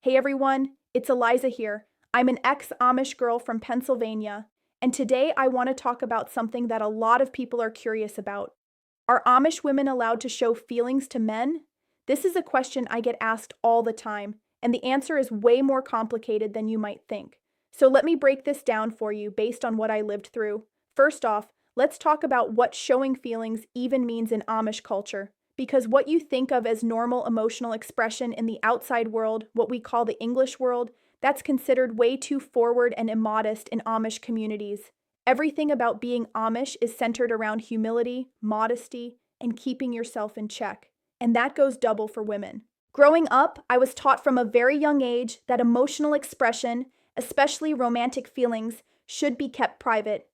Hey everyone, it's Eliza here. I'm an ex-Amish girl from Pennsylvania, and today I want to talk about something that a lot of people are curious about. Are Amish women allowed to show feelings to men? This is a question I get asked all the time, and the answer is way more complicated than you might think. So let me break this down for you based on what I lived through. First off, let's talk about what showing feelings even means in Amish culture. Because what you think of as normal emotional expression in the outside world, what we call the English world, that's considered way too forward and immodest in Amish communities. Everything about being Amish is centered around humility, modesty, and keeping yourself in check. And that goes double for women. Growing up, I was taught from a very young age that emotional expression, especially romantic feelings, should be kept private.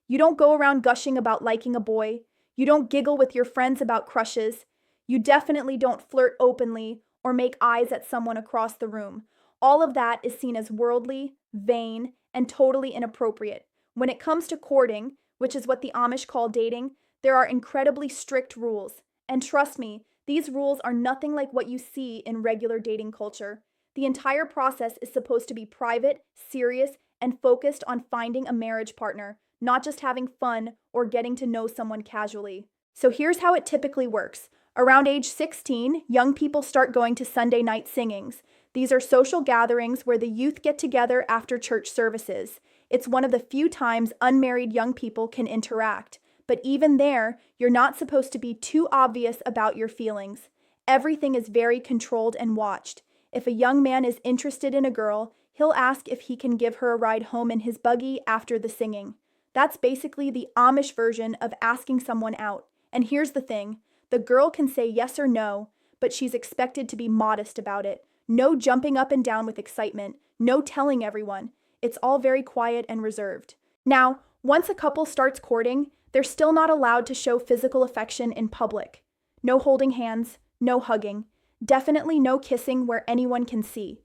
You don't go around gushing about liking a boy. You don't giggle with your friends about crushes. You definitely don't flirt openly or make eyes at someone across the room. All of that is seen as worldly, vain, and totally inappropriate. When it comes to courting, which is what the Amish call dating, there are incredibly strict rules. And trust me, these rules are nothing like what you see in regular dating culture. The entire process is supposed to be private, serious, and focused on finding a marriage partner, not just having fun or getting to know someone casually. So here's how it typically works. Around age 16, young people start going to Sunday night singings. These are social gatherings where the youth get together after church services. It's one of the few times unmarried young people can interact. But even there, you're not supposed to be too obvious about your feelings. Everything is very controlled and watched. If a young man is interested in a girl, he'll ask if he can give her a ride home in his buggy after the singing. That's basically the Amish version of asking someone out. And here's the thing. The girl can say yes or no, but she's expected to be modest about it. No jumping up and down with excitement. No telling everyone. It's all very quiet and reserved. Now, once a couple starts courting, they're still not allowed to show physical affection in public. No holding hands, no hugging. Definitely no kissing where anyone can see.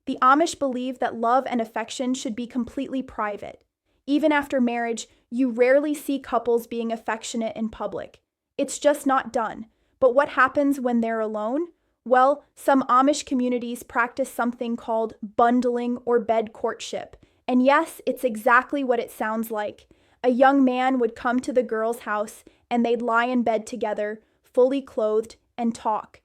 The Amish believe that love and affection should be completely private. Even after marriage, you rarely see couples being affectionate in public. It's just not done. But what happens when they're alone? Well, some Amish communities practice something called bundling or bed courtship. And yes, it's exactly what it sounds like. A young man would come to the girl's house and they'd lie in bed together, fully clothed, and talk.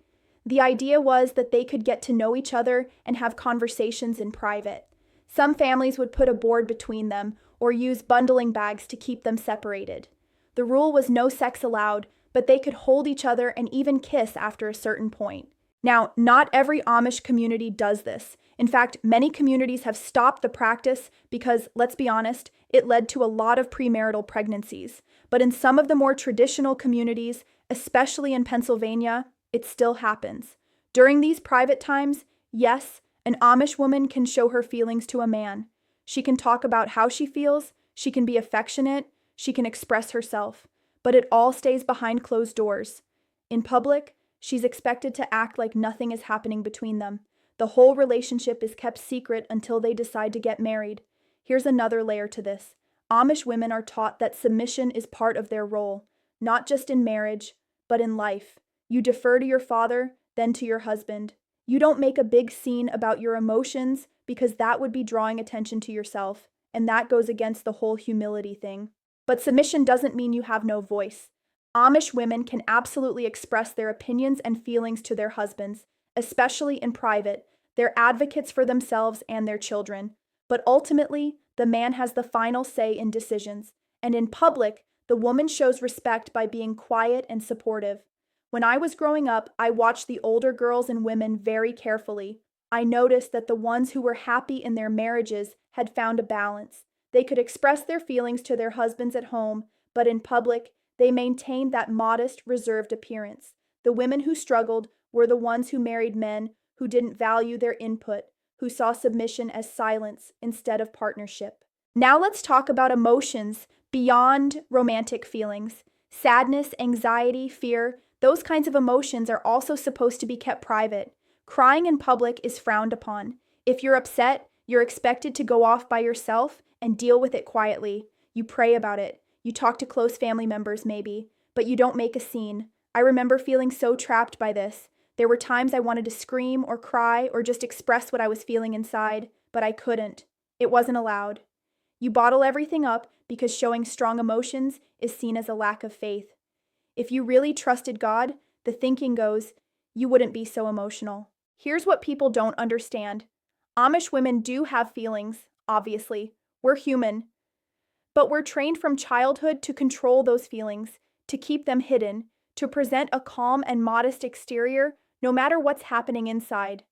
The idea was that they could get to know each other and have conversations in private. Some families would put a board between them or use bundling bags to keep them separated. The rule was no sex allowed, but they could hold each other and even kiss after a certain point. Now, not every Amish community does this. In fact, many communities have stopped the practice because, let's be honest, it led to a lot of premarital pregnancies. But in some of the more traditional communities, especially in Pennsylvania, it still happens. During these private times, yes, an Amish woman can show her feelings to a man. She can talk about how she feels, she can be affectionate, she can express herself. But it all stays behind closed doors. In public, she's expected to act like nothing is happening between them. The whole relationship is kept secret until they decide to get married. Here's another layer to this. Amish women are taught that submission is part of their role, not just in marriage, but in life. You defer to your father, then to your husband. You don't make a big scene about your emotions because that would be drawing attention to yourself, and that goes against the whole humility thing. But submission doesn't mean you have no voice. Amish women can absolutely express their opinions and feelings to their husbands, especially in private. They're advocates for themselves and their children. But ultimately, the man has the final say in decisions. And in public, the woman shows respect by being quiet and supportive. When I was growing up, I watched the older girls and women very carefully. I noticed that the ones who were happy in their marriages had found a balance. They could express their feelings to their husbands at home, but in public, they maintained that modest, reserved appearance. The women who struggled were the ones who married men who didn't value their input, who saw submission as silence instead of partnership. Now let's talk about emotions beyond romantic feelings. Sadness, anxiety, fear, those kinds of emotions are also supposed to be kept private. Crying in public is frowned upon. If you're upset, you're expected to go off by yourself and deal with it quietly. You pray about it. You talk to close family members maybe, but you don't make a scene. I remember feeling so trapped by this. There were times I wanted to scream or cry or just express what I was feeling inside, but I couldn't. It wasn't allowed. You bottle everything up because showing strong emotions is seen as a lack of faith. If you really trusted God, the thinking goes, you wouldn't be so emotional. Here's what people don't understand. Amish women do have feelings, obviously. We're human. But we're trained from childhood to control those feelings, to keep them hidden, to present a calm and modest exterior no matter what's happening inside.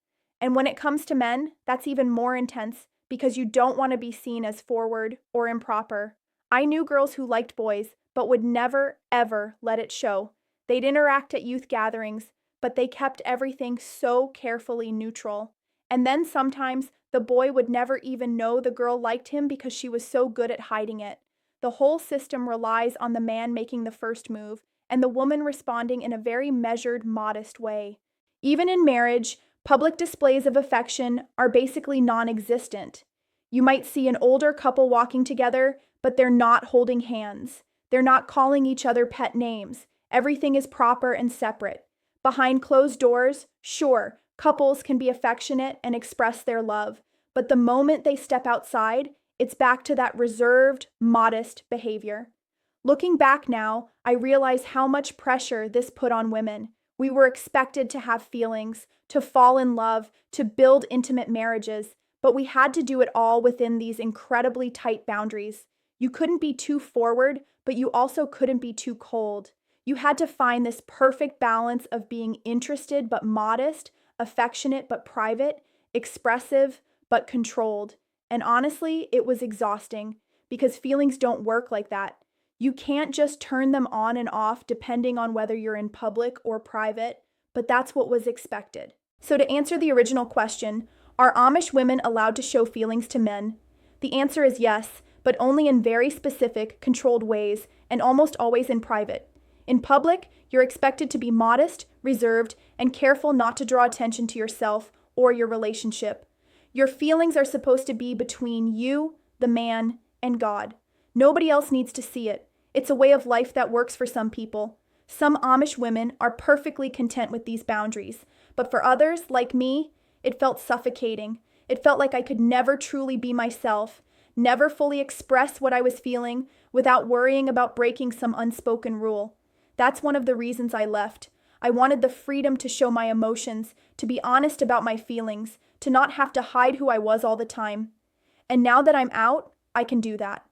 And when it comes to men, that's even more intense because you don't want to be seen as forward or improper. I knew girls who liked boys, but would never, ever let it show. They'd interact at youth gatherings, but they kept everything so carefully neutral. And then sometimes the boy would never even know the girl liked him because she was so good at hiding it. The whole system relies on the man making the first move and the woman responding in a very measured, modest way. Even in marriage, public displays of affection are basically non-existent. You might see an older couple walking together, but they're not holding hands. They're not calling each other pet names. Everything is proper and separate. Behind closed doors, sure, couples can be affectionate and express their love, but the moment they step outside, it's back to that reserved, modest behavior. Looking back now, I realize how much pressure this put on women. We were expected to have feelings, to fall in love, to build intimate marriages, but we had to do it all within these incredibly tight boundaries. You couldn't be too forward, but you also couldn't be too cold. You had to find this perfect balance of being interested but modest, affectionate but private, expressive but controlled. And honestly, it was exhausting because feelings don't work like that. You can't just turn them on and off depending on whether you're in public or private, but that's what was expected. So to answer the original question, are Amish women allowed to show feelings to men? The answer is yes, but only in very specific, controlled ways, and almost always in private. In public, you're expected to be modest, reserved, and careful not to draw attention to yourself or your relationship. Your feelings are supposed to be between you, the man, and God. Nobody else needs to see it. It's a way of life that works for some people. Some Amish women are perfectly content with these boundaries, but for others, like me, it felt suffocating. It felt like I could never truly be myself, never fully express what I was feeling without worrying about breaking some unspoken rule. That's one of the reasons I left. I wanted the freedom to show my emotions, to be honest about my feelings, to not have to hide who I was all the time. And now that I'm out, I can do that.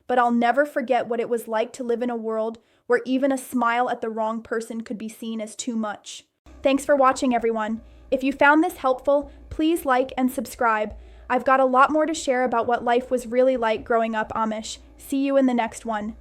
But I'll never forget what it was like to live in a world where even a smile at the wrong person could be seen as too much. Thanks for watching, everyone. If you found this helpful, please like and subscribe. I've got a lot more to share about what life was really like growing up Amish. See you in the next one.